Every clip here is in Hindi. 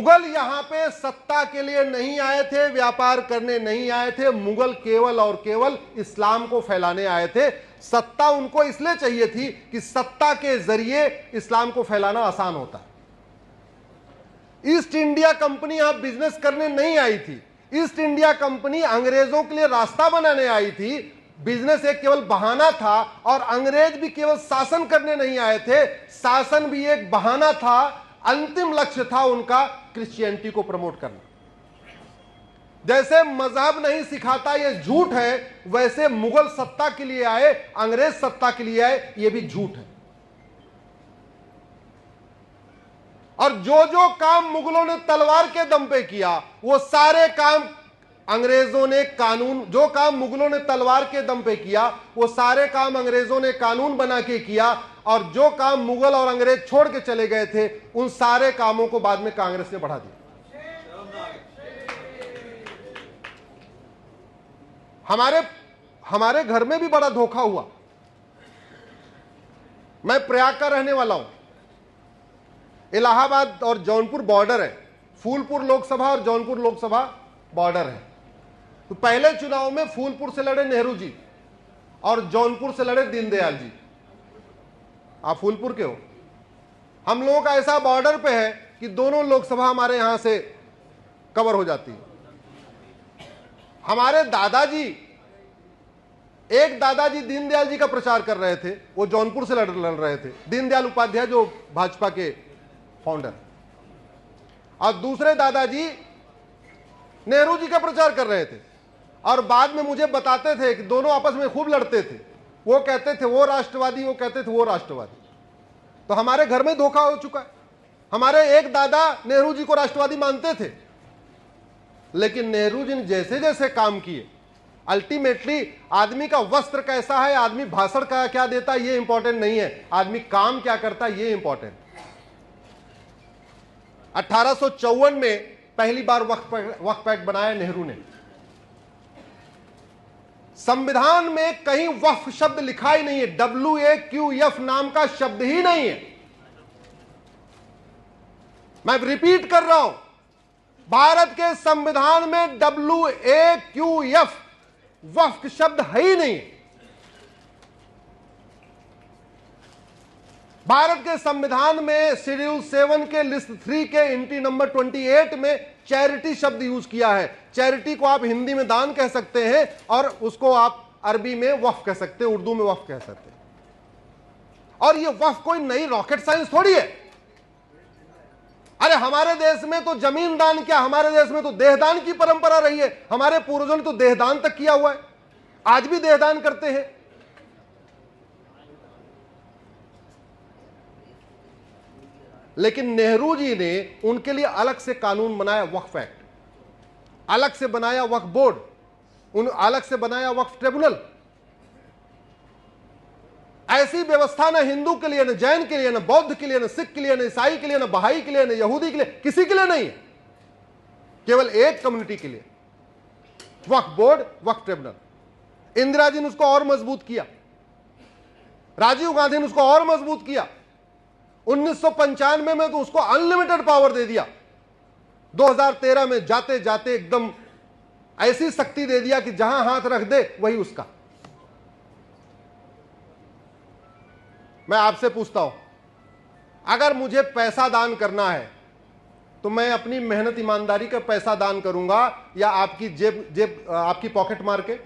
मुगल यहां पे सत्ता के लिए नहीं आए थे, व्यापार करने नहीं आए थे। मुगल केवल और केवल इस्लाम को फैलाने आए थे। सत्ता उनको इसलिए चाहिए थी कि सत्ता के जरिए इस्लाम को फैलाना आसान होता है। ईस्ट इंडिया कंपनी यहां बिजनेस करने नहीं आई थी। ईस्ट इंडिया कंपनी अंग्रेजों के लिए रास्ता बनाने आई थी। बिजनेस एक केवल बहाना था, और अंग्रेज भी केवल शासन करने नहीं आए थे, शासन भी एक बहाना था। अंतिम लक्ष्य था उनका क्रिश्चियनिटी को प्रमोट करना। जैसे मजहब नहीं सिखाता ये झूठ है, वैसे मुगल सत्ता के लिए आए, अंग्रेज सत्ता के लिए आए, ये भी झूठ है। और जो जो काम मुगलों ने तलवार के दम पे किया, वो सारे काम अंग्रेजों ने कानून, जो काम मुगलों ने तलवार के दम पे किया, वो सारे काम अंग्रेजों ने कानून बना के किया। और जो काम मुगल और अंग्रेज छोड़ के चले गए थे, उन सारे कामों को बाद में कांग्रेस ने बढ़ा दिया। हमारे घर में भी बड़ा धोखा हुआ। मैं प्रयाग का रहने वाला हूं। इलाहाबाद और जौनपुर बॉर्डर है। फूलपुर लोकसभा और जौनपुर लोकसभा बॉर्डर है। तो पहले चुनाव में फूलपुर से लड़े नेहरू जी और जौनपुर से लड़े दीनदयाल जी। आप फूलपुर के हो। हम लोगों का ऐसा बॉर्डर पे है कि दोनों लोकसभा हमारे यहां से कवर हो जाती है। हमारे दादाजी, एक दादाजी दीनदयाल जी का प्रचार कर रहे थे, वो जौनपुर से लड़ रहे थे। दीनदयाल उपाध्याय जो भाजपा के फाउंडर, और दूसरे दादाजी नेहरू जी का प्रचार कर रहे थे। और बाद में मुझे बताते थे कि दोनों आपस में खूब लड़ते थे। वो कहते थे वो राष्ट्रवादी, वो कहते थे वो राष्ट्रवादी। तो हमारे घर में धोखा हो चुका है। हमारे एक दादा नेहरू जी को राष्ट्रवादी मानते थे, लेकिन नेहरू जी ने जैसे जैसे काम किए, अल्टीमेटली आदमी का वस्त्र कैसा है, आदमी भाषण का क्या देता है, ये इंपॉर्टेंट नहीं है, आदमी काम क्या करता है ये इंपॉर्टेंट। 1854 में पहली बार वक्फ एक्ट बनाया नेहरू ने। संविधान में कहीं वक्फ शब्द लिखा ही नहीं है। WAQF नाम का शब्द ही नहीं है। मैं रिपीट कर रहा हूं, भारत के संविधान में WAQF वक्फ शब्द है ही नहीं। भारत के संविधान में शेड्यूल 7 के लिस्ट 3 के एंट्री नंबर 28 में चैरिटी शब्द यूज किया है। चैरिटी को आप हिंदी में दान कह सकते हैं, और उसको आप अरबी में वक्फ कह सकते हैं, उर्दू में वक्फ कह सकते हैं। और ये वक्फ कोई नई रॉकेट साइंस थोड़ी है। अरे हमारे देश में तो जमीन दान क्या, हमारे देश में तो देहदान की परंपरा रही है। हमारे पूर्वजों ने तो देहदान तक किया हुआ है, आज भी देहदान करते हैं। लेकिन नेहरू जी ने उनके लिए अलग से कानून बनाया, वक्फ एक्ट, अलग से बनाया वक्फ बोर्ड, उन अलग से बनाया वक्फ ट्रिब्यूनल। ऐसी व्यवस्था न हिंदू के लिए, न जैन के लिए, न बौद्ध के लिए, न सिख के लिए, न ईसाई के लिए, न बहाई के लिए, न यहूदी के लिए, किसी के लिए नहीं है। केवल एक कम्युनिटी के लिए वक्फ बोर्ड, वक्फ ट्रिब्यूनल। इंदिरा जी ने उसको और मजबूत किया, राजीव गांधी ने उसको और मजबूत किया। 1995 में तो उसको अनलिमिटेड पावर दे दिया। 2013 में जाते जाते एकदम ऐसी शक्ति दे दिया कि जहां हाथ रख दे वही उसका। मैं आपसे पूछता हूं, अगर मुझे पैसा दान करना है तो मैं अपनी मेहनत ईमानदारी का पैसा दान करूंगा, या आपकी जेब आपकी पॉकेट मार के?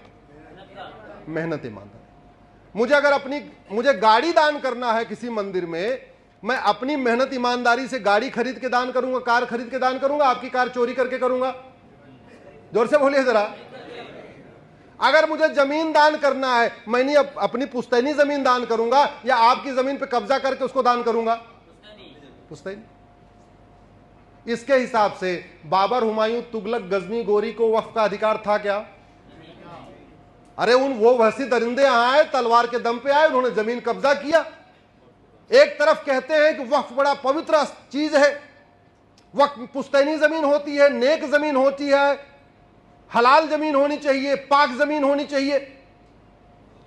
मेहनत ईमानदारी। मुझे गाड़ी दान करना है किसी मंदिर में, मैं अपनी मेहनत ईमानदारी से गाड़ी खरीद के दान करूंगा, कार खरीद के दान करूंगा, आपकी कार चोरी करके करूंगा? जोर से बोलिए जरा। अगर मुझे जमीन दान करना है, मैं अपनी पुश्तैनी जमीन दान करूंगा, या आपकी जमीन पे कब्जा करके उसको दान करूंगा? पुश्तैनी। इसके हिसाब से बाबर, हुमायूं, तुगलक, गजनी, गोरी को वक्फ का अधिकार था क्या? अरे वो वहसी दरिंदे यहां आए, तलवार के दम पे आए, उन्होंने जमीन कब्जा किया। एक तरफ कहते हैं कि वक्फ बड़ा पवित्र चीज है, वक्फ पुश्तैनी जमीन होती है, नेक जमीन होती है, हलाल जमीन होनी चाहिए, पाक जमीन होनी चाहिए।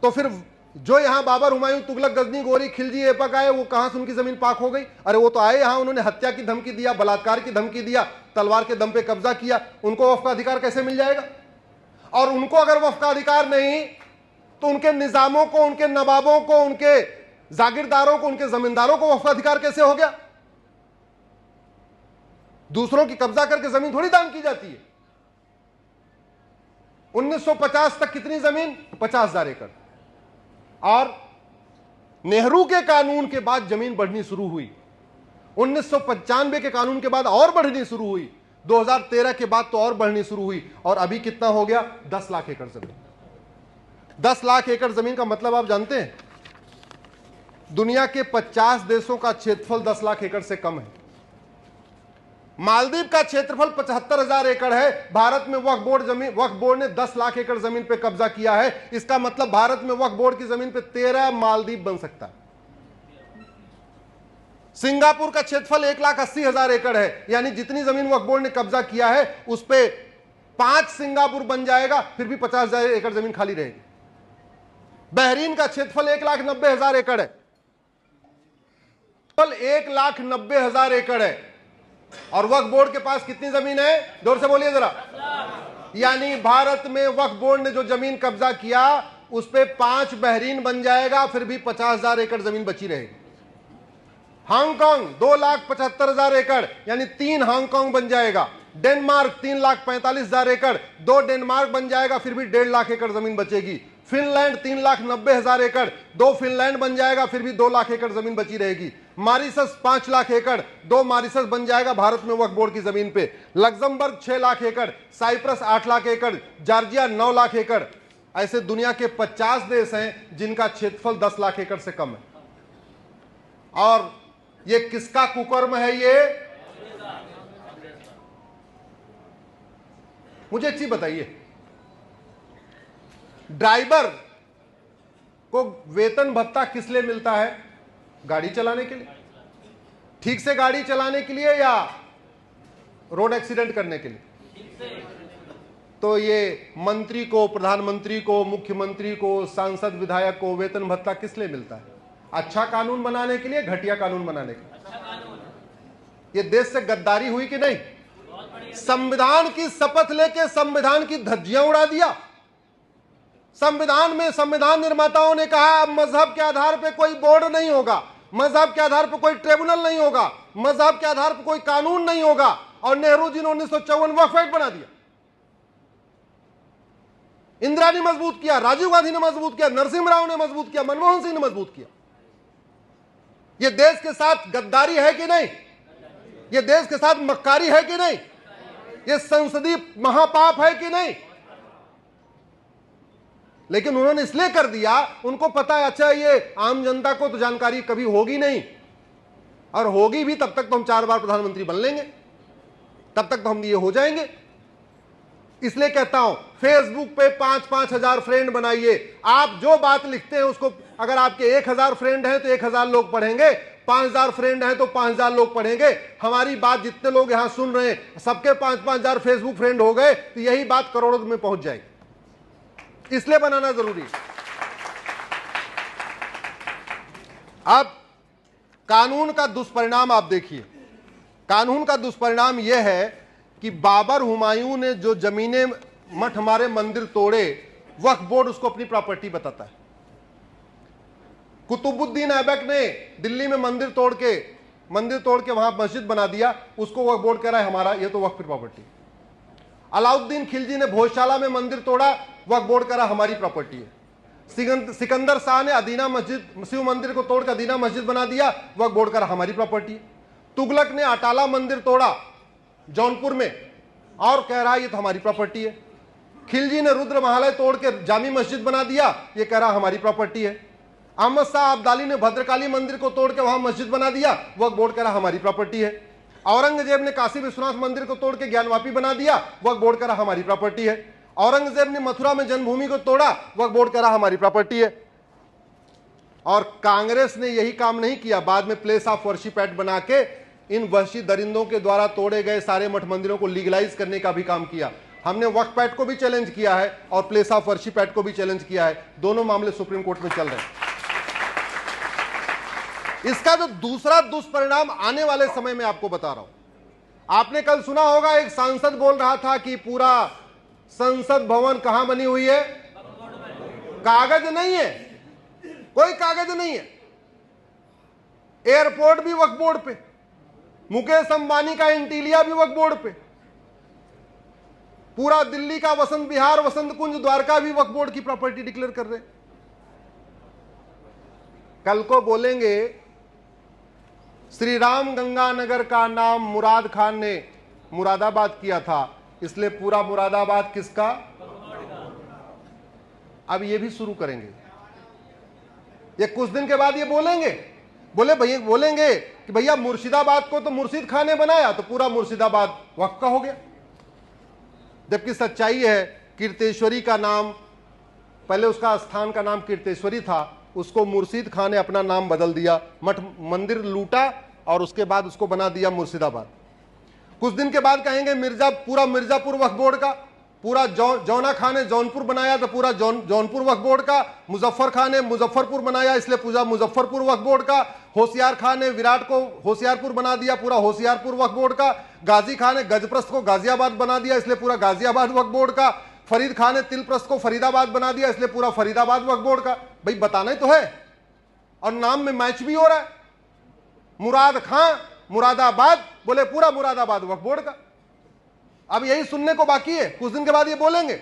तो फिर जो यहां बाबर, हुमायूं, तुगलक, गजनी, गोरी, खिलजी, ऐबक आए, वो कहां से उनकी जमीन पाक हो गई? अरे वो तो आए यहां, उन्होंने हत्या की धमकी दिया, बलात्कार की धमकी दिया, तलवार के दम पे कब्जा किया, उनको वक्फ का अधिकार कैसे मिल जाएगा? और उनको अगर वक्फ का अधिकार नहीं तो उनके निजामों को, उनके नवाबों को, उनके जागीरदारों को, उनके जमींदारों को वक्फ का अधिकार कैसे हो गया? दूसरों की कब्जा करके जमीन थोड़ी दान की जाती है। 1950 तक कितनी जमीन? 50,000 एकड़। और नेहरू के कानून के बाद जमीन बढ़नी शुरू हुई, 1995 के कानून के बाद और बढ़नी शुरू हुई, 2013 के बाद तो और बढ़नी शुरू हुई, और अभी कितना हो गया? 10 लाख एकड़ जमीन। 10 लाख एकड़ जमीन का मतलब आप जानते हैं? दुनिया के 50 देशों का क्षेत्रफल 10 लाख एकड़ से कम है। मालदीव का क्षेत्रफल 75,000 एकड़ है। भारत में वक्फ बोर्ड ने 10 लाख एकड़ जमीन पे कब्जा किया है। इसका मतलब भारत में वक्फ बोर्ड की जमीन पे 13 मालदीव बन सकता है। सिंगापुर का क्षेत्रफल 1,80,000 एकड़ है, यानी जितनी जमीन वक्फ बोर्ड ने कब्जा किया है उस पे 5 सिंगापुर बन जाएगा, फिर भी 50,000 एकड़ जमीन खाली रहेगी। बहरीन का क्षेत्रफल 1,90,000 एकड़ है, 1,90,000 एकड़ है, और वक्फ बोर्ड के पास कितनी जमीन है? जोर से बोलिए जरा। यानी भारत में वक्फ बोर्ड ने जो जमीन कब्जा किया उस पे 5 बहरीन बन जाएगा, फिर भी 50,000 एकड़ जमीन बची रहेगी। हांगकांग 2,75,000 एकड़, यानी 3 हांगकांग बन जाएगा। डेनमार्क 3,45,000 एकड़, 2 डेनमार्क बन जाएगा, फिर भी 1.5 लाख एकड़ जमीन बचेगी। फिनलैंड 3,90,000 एकड़, 2 फिनलैंड बन जाएगा, फिर भी 2 लाख एकड़ जमीन बची रहेगी। मॉरिशस 5 लाख एकड़, 2 मॉरिशस बन जाएगा भारत में वक्फ बोर्ड की जमीन पे। लग्जमबर्ग 6 लाख एकड़, साइप्रस 8 लाख एकड़, जॉर्जिया 9 लाख एकड़। ऐसे दुनिया के 50 देश हैं जिनका क्षेत्रफल 10 लाख एकड़ से कम है। और ये किसका कुकर्म है? ये मुझे एक चीज बताइए, ड्राइवर को वेतन भत्ता किस लिए मिलता है? गाड़ी चलाने के लिए, ठीक से गाड़ी चलाने के लिए या रोड एक्सीडेंट करने के लिए? तो ये मंत्री को, प्रधानमंत्री को, मुख्यमंत्री को, सांसद विधायक को वेतन भत्ता किस लिए मिलता है? अच्छा कानून बनाने के लिए, घटिया कानून बनाने के लिए? ये देश से गद्दारी हुई कि नहीं? संविधान की शपथ लेके संविधान की धज्जियां उड़ा दिया। संविधान में संविधान निर्माताओं ने कहा अब मजहब के आधार पर कोई बोर्ड नहीं होगा, मजहब के आधार पर कोई ट्रिब्यूनल नहीं होगा, मजहब के आधार पर कोई कानून नहीं होगा, और नेहरू जी ने 1954 वक्फ एक्ट बना दिया। इंदिरा ने मजबूत किया, राजीव गांधी ने मजबूत किया, नरसिम्हा राव ने मजबूत किया, मनमोहन सिंह ने मजबूत किया। यह देश के साथ गद्दारी है कि नहीं? यह देश के साथ मक्कारी है कि नहीं? यह संसदीय महापाप है कि नहीं? लेकिन उन्होंने इसलिए कर दिया, उनको पता है अच्छा ये आम जनता को तो जानकारी कभी होगी नहीं, और होगी भी तब तक तो हम 4 बार प्रधानमंत्री बन लेंगे, तब तक तो हम ये हो जाएंगे। इसलिए कहता हूं फेसबुक पे 5-5 हजार फ्रेंड बनाइए। आप जो बात लिखते हैं उसको, अगर आपके 1,000 फ्रेंड हैं तो 1,000 लोग पढ़ेंगे, 5,000 फ्रेंड हैं तो 5,000 लोग पढ़ेंगे। हमारी बात जितने लोग यहां सुन रहे हैं सबके 5-5 हजार फेसबुक फ्रेंड हो गए तो यही बात करोड़ों में पहुंच जाएगी। इसलिए बनाना जरूरी है। अब कानून का दुष्परिणाम आप देखिए। कानून का दुष्परिणाम यह है कि बाबर, हुमायूं ने जो जमीनें, मठ, हमारे मंदिर तोड़े, वक्फ बोर्ड उसको अपनी प्रॉपर्टी बताता है। कुतुबुद्दीन ऐबक ने दिल्ली में मंदिर तोड़ के वहां मस्जिद बना दिया, उसको वक्फ बोर्ड कह रहा है हमारा, ये तो वक्फ की प्रॉपर्टी। अलाउद्दीन खिलजी ने भोजशाला में मंदिर तोड़ा, वक्फ बोर्ड कह रहा हमारी प्रॉपर्टी है। सिकंदर शाह ने अदीना मस्जिद, शिव मंदिर को तोड़कर अदीना मस्जिद बना दिया, वक्फ बोर्ड कह रहा हमारी प्रॉपर्टी है। तुगलक ने अटाला मंदिर तोड़ा जौनपुर में और कह रहा है ये तो हमारी प्रॉपर्टी है। खिलजी ने रुद्र महालय तोड़ के जामी मस्जिद बना दिया, ये कह रहा हमारी प्रॉपर्टी है। अहमद शाह अब्दाली ने भद्रकाली मंदिर को तोड़ के वहां मस्जिद बना दिया, वक्फ बोर्ड कह रहा हमारी प्रॉपर्टी है। औरंगजेब ने काशी विश्वनाथ मंदिर को तोड़ के ज्ञानवापी बना दिया, वक्फ बोर्ड कह रहा हमारी प्रॉपर्टी है। औरंगजेब ने मथुरा में जन्मभूमि को तोड़ा, वक्फ बोर्ड कह रहा हमारी प्रॉपर्टी है। और कांग्रेस ने यही काम नहीं किया, बाद में प्लेस ऑफ वर्शिप एक्ट बना के इन वहशी दरिंदों के द्वारा तोड़े गए सारे मठ मंदिरों को लीगलाइज करने का भी काम किया। हमने वक्फ एक्ट को भी चैलेंज किया है और प्लेस ऑफ वर्शिप एक्ट को भी चैलेंज किया है। दोनों मामले सुप्रीम कोर्ट में चल रहे हैं। इसका जो दूसरा दुष्परिणाम आने वाले समय में आपको बता रहा हूं, आपने कल सुना होगा एक सांसद बोल रहा था कि पूरा संसद भवन कहां बनी हुई है, कागज नहीं है, कोई कागज नहीं है। एयरपोर्ट भी वक्फ बोर्ड पे, मुकेश अंबानी का इंटीलिया भी वक्फ बोर्ड पे, पूरा दिल्ली का वसंत विहार, वसंत कुंज, द्वारका भी वक्फ बोर्ड की प्रॉपर्टी डिक्लेयर कर रहे हैं। कल को बोलेंगे श्री राम गंगानगर का नाम मुराद खान ने मुरादाबाद किया था, इसलिए पूरा मुरादाबाद किसका। अब ये भी शुरू करेंगे, ये कुछ दिन के बाद ये बोलेंगे कि भैया मुर्शिदाबाद को तो मुर्शिद खान ने बनाया, तो पूरा मुर्शिदाबाद वक्फ का हो गया। जबकि सच्चाई है कीर्तेश्वरी का नाम, पहले उसका स्थान का नाम कीर्तेश्वरी था, उसको मुर्शिद खान ने अपना नाम बदल दिया, मठ मंदिर लूटा और उसके बाद उसको बना दिया मुर्शिदाबाद। कुछ दिन के बाद कहेंगे पूरा मिर्जापुर वक्फ बोर्ड का, पूरा जौना खान ने जौनपुर बनाया तो पूरा जौनपुर वक्फ बोर्ड का, मुजफ्फर खान ने मुजफ्फरपुर बनाया इसलिए पूरा मुजफ्फरपुर वक्फ बोर्ड का, होशियार खान ने विराट को होशियारपुर बना दिया, पूरा होशियारपुर वक्फ बोर्ड का, गाजी खान ने गजप्रस्थ को गाजियाबाद बना दिया इसलिए पूरा गाजियाबाद वक्फ बोर्ड का, फरीद खान ने तिलप्रस्थ को फरीदाबाद बना दिया इसलिए पूरा फरीदाबाद वक्फ बोर्ड का। भाई बताना ही तो है, और नाम में मैच भी हो रहा है। मुराद खान मुरादाबाद, बोले पूरा मुरादाबाद वक्फ बोर्ड का। अब यही सुनने को बाकी है, कुछ दिन के बाद ये बोलेंगे।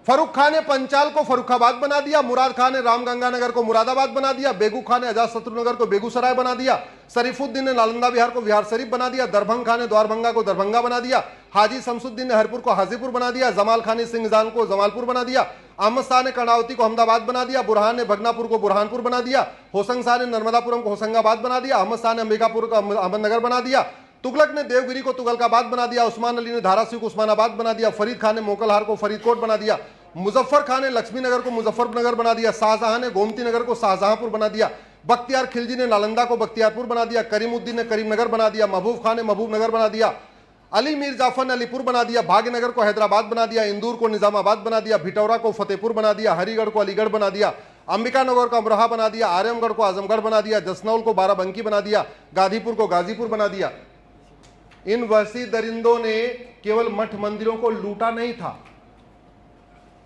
फरूख खान ने पंचाल को फरुखाबाद बना दिया, मुराद खान ने रामगंगानगर को मुरादाबाद बना दिया, बेगू खान ने अजातशत्रुनगर को बेगूसराय बना दिया, शरीफुद्दीन ने नालंदा बिहार को बिहार शरीफ बना दिया, दरभंग खान ने द्वारभंगा को दरभंगा बना दिया, हाजी शमसुद्दीन ने हरपुर को हाजीपुर बना दिया, जमाल खान ने सिंहजान को जमालपुर बना दिया, अहमद शाह ने कर्णावती को अहमदाबाद बना दिया, बुरहान ने भगनापुर को बुरहानपुर बना दिया, होशंग शाह ने नर्मदापुरम को होशंगाबाद बना दिया, अहमद शाह ने अंबिकापुर को अहमदनगर बना दिया, तुगलक ने देवगिरी को तुगलकाबाद बना दिया, उस्मान अली ने धाराशिव को उस्मानाबाद बना दिया, फरीद खान ने मोकलहार को फरीदकोट बना दिया, मुजफ्फर खान ने लक्ष्मी नगर को मुजफ्फरनगर बना दिया, शाहजहां ने गोमती नगर को शाहजहांपुर बना दिया, बख्तियार खिलजी ने नालंदा को बख्तियारपुर बना दिया, करीमुद्दीन ने करीमनगर बना दिया, महबूब खान ने महबूबनगर बना दिया, अली मीर जाफर ने अलीपुर बना दिया, भाग्यनगर को हैदराबाद बना दिया, इंदौर को निजामाबाद बना दिया, भिटौरा को फतेहपुर बना दिया, हरिगढ़ को अलीगढ़ बना दिया, अंबिकानगर को अमरोहा बना दिया, आर्यमगढ़ को आजमगढ़ बना दिया, जसनौल को बाराबंकी बना दिया, गाजीपुर को गाजीपुर बना दिया। इन वहशी दरिंदों ने केवल मठ मंदिरों को लूटा नहीं था,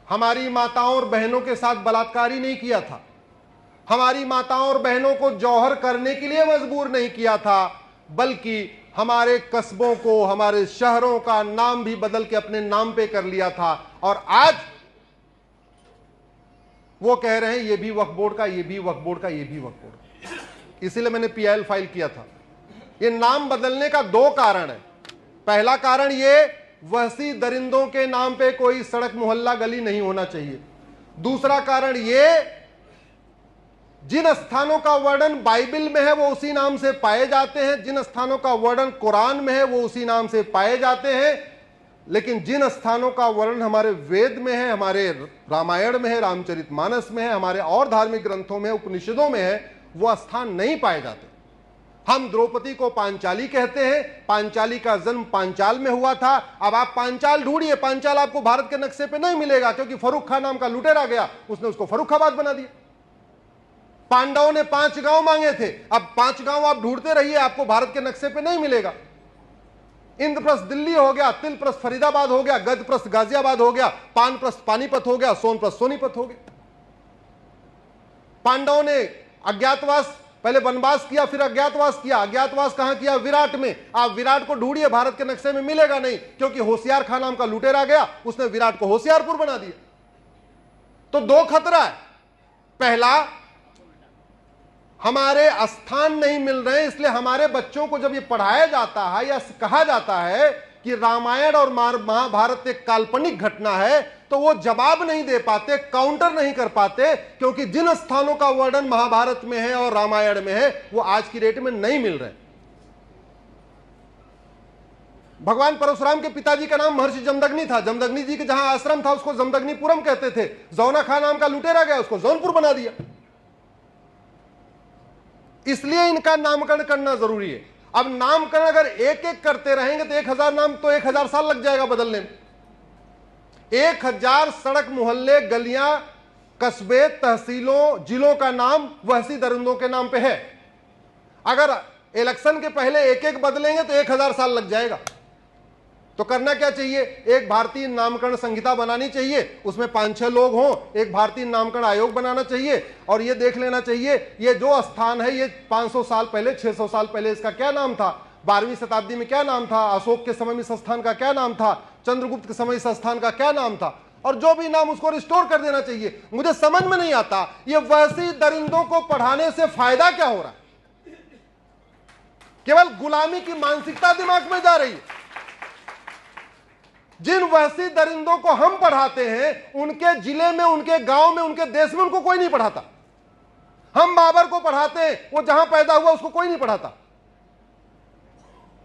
हमारी माताओं और बहनों के साथ बलात्कार ही नहीं किया था, हमारी माताओं और बहनों को जौहर करने के लिए मजबूर नहीं किया था, बल्कि हमारे कस्बों को, हमारे शहरों का नाम भी बदल के अपने नाम पे कर लिया था। और आज वो कह रहे हैं ये भी वक्फ बोर्ड का, ये भी वक्फ बोर्ड का, ये भी वक्फ बोर्ड का। इसीलिए मैंने पीआईएल फाइल किया था। ये नाम बदलने का दो कारण है। पहला कारण ये, वहशी दरिंदों के नाम पे कोई सड़क मोहल्ला गली नहीं होना चाहिए। दूसरा कारण ये, जिन स्थानों का वर्णन बाइबल में है वो उसी नाम से पाए जाते हैं, जिन स्थानों का वर्णन कुरान में है वो उसी नाम से पाए जाते हैं, लेकिन जिन स्थानों का वर्णन हमारे वेद में है, हमारे रामायण में है, रामचरितमानस में है, हमारे और धार्मिक ग्रंथों में, उपनिषदों में है, वो स्थान नहीं पाए जाते। हम द्रौपदी को पांचाली कहते हैं, पांचाली का जन्म पांचाल में हुआ था। अब आप पांचाल ढूंढिए, पांचाल आपको भारत के नक्शे पे नहीं मिलेगा, क्योंकि फर्रुख खान नाम का लुटेरा गया, उसने उसको फर्रुखाबाद बना दिया। पांडवों ने 5 गांव मांगे थे, अब 5 गांव आप ढूंढते रहिए, आपको भारत के नक्शे पे नहीं मिलेगा। इंद्रप्रस्थ दिल्ली हो गया, तिलप्रस्थ फरीदाबाद हो गया, गजप्रस्थ गाजियाबाद हो गया, पानप्रस्थ पानीपत हो गया, सोनप्रस्थ सोनीपत हो गया। पांडवों ने अज्ञातवास, पहले वनवास किया, फिर अज्ञातवास किया। अज्ञातवास कहां किया? विराट में। आप विराट को ढूंढिए, भारत के नक्शे में मिलेगा नहीं, क्योंकि होशियार खान नाम का लुटेरा गया, उसने विराट को होशियारपुर बना दिया। तो 2 खतरा है। पहला, हमारे स्थान नहीं मिल रहे, इसलिए हमारे बच्चों को जब ये पढ़ाया जाता है या कहा जाता है कि रामायण और महाभारत एक काल्पनिक घटना है, तो वो जवाब नहीं दे पाते, काउंटर नहीं कर पाते, क्योंकि जिन स्थानों का वर्णन महाभारत में है और रामायण में है वो आज की डेट में नहीं मिल रहे। भगवान परशुराम के पिताजी का नाम महर्षि जमदग्नि था। जमदग्नि जी के जहां आश्रम था उसको जमदग्निपुरम कहते थे। जौना खान नाम का लुटेरा गया, उसको जौनपुर बना दिया। इसलिए इनका नामकरण करना जरूरी है। अब नामकरण अगर एक एक करते रहेंगे तो 1000 नाम तो 1000 साल लग जाएगा बदलने में। 1000 सड़क, मोहल्ले, गलियां, कस्बे, तहसीलों, जिलों का नाम वहशी दरिंदों के नाम पे है। अगर इलेक्शन के पहले एक एक बदलेंगे तो 1000 साल लग जाएगा। तो करना क्या चाहिए? एक भारतीय नामकरण संहिता बनानी चाहिए, उसमें 5-6 लोग हों, एक भारतीय नामकरण आयोग बनाना चाहिए और यह देख लेना चाहिए ये जो स्थान है ये 500 साल पहले, 600 साल पहले इसका क्या नाम था, 12वीं शताब्दी में क्या नाम था, अशोक के समय में इस स्थान का क्या नाम था, चंद्रगुप्त के समय इस स्थान का क्या नाम था, और जो भी नाम उसको रिस्टोर कर देना चाहिए। मुझे समझ में नहीं आता ये वहशी दरिंदों को पढ़ाने से फायदा क्या हो रहा है? केवल गुलामी की मानसिकता दिमाग में जा रही है। जिन वहशी दरिंदों को हम पढ़ाते हैं उनके जिले में, उनके गांव में, उनके देश में उनको कोई नहीं पढ़ाता। हम बाबर को पढ़ाते हैं, वो जहां पैदा हुआ उसको कोई नहीं पढ़ाता।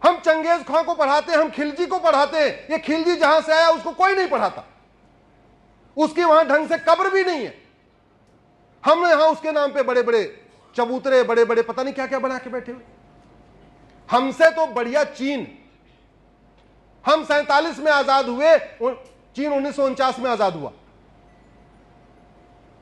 हम चंगेज खां को पढ़ाते हैं, हम खिलजी को पढ़ाते हैं, ये खिलजी जहां से आया उसको कोई नहीं पढ़ाता, उसकी वहां ढंग से कब्र भी नहीं है। हम यहां उसके नाम पे बड़े बड़े चबूतरे, बड़े बड़े पता नहीं क्या क्या बना के बैठे हुए। हमसे तो बढ़िया चीन, हम 47 में आजाद हुए, चीन 1949 में आजाद हुआ।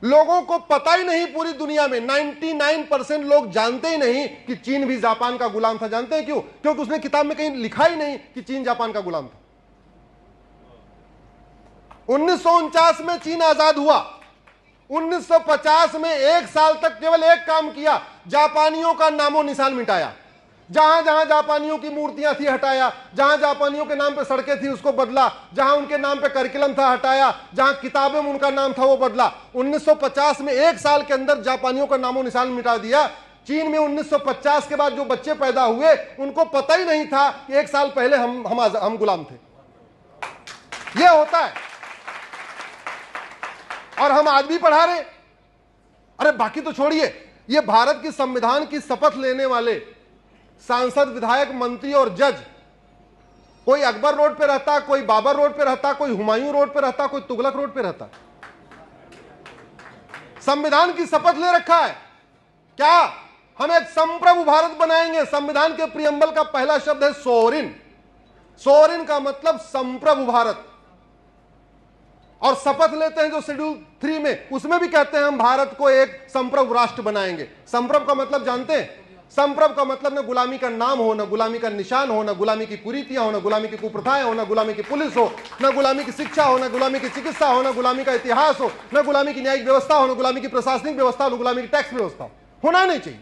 लोगों को पता ही नहीं, पूरी दुनिया में 99% लोग जानते ही नहीं कि चीन भी जापान का गुलाम था। जानते हैं क्यों? क्योंकि उसने किताब में कहीं लिखा ही नहीं कि चीन जापान का गुलाम था। 1949 में चीन आजाद हुआ। 1950 में 1 साल तक केवल एक काम किया, जापानियों का नामो निशान मिटाया। जहां जहां जापानियों की मूर्तियां थी हटाया, जहां जापानियों के नाम पे सड़कें थी उसको बदला, जहां उनके नाम पे करिकुलम था हटाया, जहां किताबें में उनका नाम था वो बदला। 1950 में 1 साल के अंदर जापानियों का नामो निशान मिटा दिया। चीन में 1950 के बाद जो बच्चे पैदा हुए उनको पता ही नहीं था कि 1 साल पहले हम गुलाम थे। यह होता है और हम आज भी पढ़ा रहे। अरे बाकी तो छोड़िए, ये भारत की संविधान की शपथ लेने वाले सांसद, विधायक, मंत्री और जज, कोई अकबर रोड पे रहता, कोई बाबर रोड पे रहता, कोई हुमायूं रोड पे रहता, कोई तुगलक रोड पे रहता, संविधान की शपथ ले रखा है। क्या हम एक संप्रभु भारत बनाएंगे? संविधान के प्रियम्बल का पहला शब्द है सोवरिन। सोवरिन का मतलब संप्रभु भारत। और शपथ लेते हैं जो शेड्यूल 3 में, उसमें भी कहते हैं हम भारत को एक संप्रभु राष्ट्र बनाएंगे। संप्रभु का मतलब जानते हैं? संप्रभु का मतलब न गुलामी का नाम हो, न गुलामी का निशान हो, न गुलामी की कुरीतियां हो, न गुलामी की कुप्रथाएं हो, न गुलामी की पुलिस हो, न गुलामी की शिक्षा हो, न गुलामी की चिकित्सा हो, न गुलामी का इतिहास हो, न गुलामी की न्यायिक व्यवस्था हो, न गुलामी की प्रशासनिक व्यवस्था हो, न गुलामी की टैक्स व्यवस्था हो। होना नहीं चाहिए।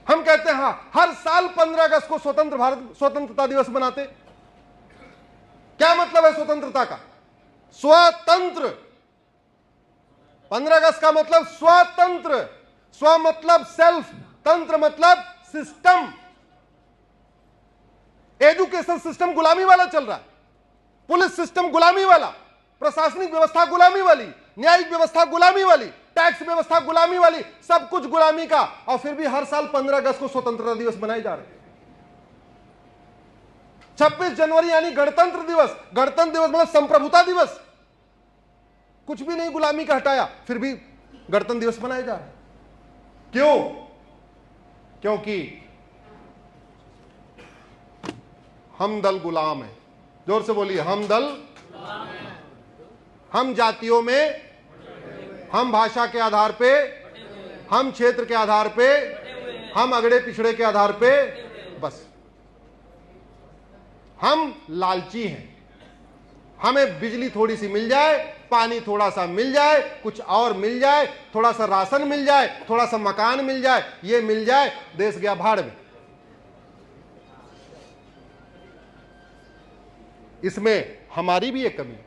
हम कहते हैं हाँ, हर साल 15 अगस्त को स्वतंत्रता दिवस मनाते। क्या मतलब है स्वतंत्रता का? स्वतंत्र। 15 अगस्त का मतलब स्वतंत्र। स्व मतलब सेल्फ, तंत्र मतलब सिस्टम। एजुकेशन सिस्टम गुलामी वाला चल रहा है, पुलिस सिस्टम गुलामी वाला, प्रशासनिक व्यवस्था गुलामी वाली, न्यायिक व्यवस्था गुलामी वाली, टैक्स व्यवस्था गुलामी वाली, सब कुछ गुलामी का। और फिर भी हर साल 15 अगस्त को स्वतंत्रता दिवस मनाए जा रहे। 26 जनवरी यानी गणतंत्र दिवस। गणतंत्र दिवस मतलब संप्रभुता दिवस। कुछ भी नहीं गुलामी का हटाया, फिर भी गणतंत्र दिवस मनाए जा रहे। क्यों? क्योंकि हम दल गुलाम है। जोर से बोलिए, हम दल। हम जातियों में, हम भाषा के आधार पे, हम क्षेत्र के आधार पे, हम अगड़े पिछड़े के आधार पे, बस हम लालची हैं। हमें बिजली थोड़ी सी मिल जाए, पानी थोड़ा सा मिल जाए, कुछ और मिल जाए, थोड़ा सा राशन मिल जाए, थोड़ा सा मकान मिल जाए, ये मिल जाए, देश गया भाड़ में। इसमें हमारी भी एक कमी है।